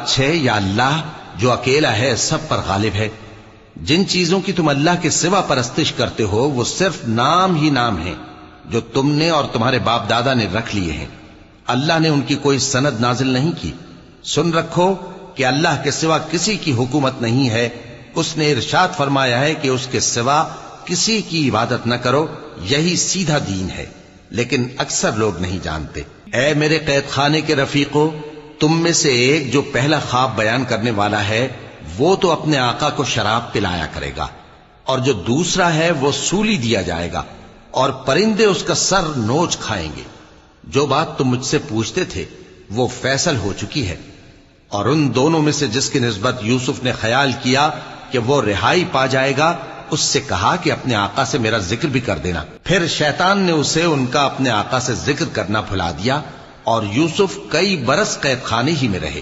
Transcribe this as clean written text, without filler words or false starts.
اچھے یا اللہ جو اکیلا ہے سب پر غالب ہے؟ جن چیزوں کی تم اللہ کے سوا پرستش کرتے ہو وہ صرف نام ہی نام ہیں جو تم نے اور تمہارے باپ دادا نے رکھ لیے ہیں، اللہ نے ان کی کوئی سند نازل نہیں کی۔ سن رکھو کہ اللہ کے سوا کسی کی حکومت نہیں ہے، اس نے ارشاد فرمایا ہے کہ اس کے سوا کسی کی عبادت نہ کرو، یہی سیدھا دین ہے، لیکن اکثر لوگ نہیں جانتے۔ اے میرے قید خانے کے رفیقو، تم میں سے ایک جو پہلا خواب بیان کرنے والا ہے وہ تو اپنے آقا کو شراب پلایا کرے گا، اور جو دوسرا ہے وہ سولی دیا جائے گا، اور پرندے اس کا سر نوچ کھائیں گے۔ جو بات تم مجھ سے پوچھتے تھے وہ فیصل ہو چکی ہے، اور ان دونوں میں سے جس کی نسبت یوسف نے خیال کیا کہ وہ رہائی پا جائے گا، اس سے کہا کہ اپنے آقا سے میرا ذکر بھی کر دینا۔ پھر شیطان نے اسے ان کا اپنے آقا سے ذکر کرنا بھلا دیا، اور یوسف کئی برس قید خانے ہی میں رہے۔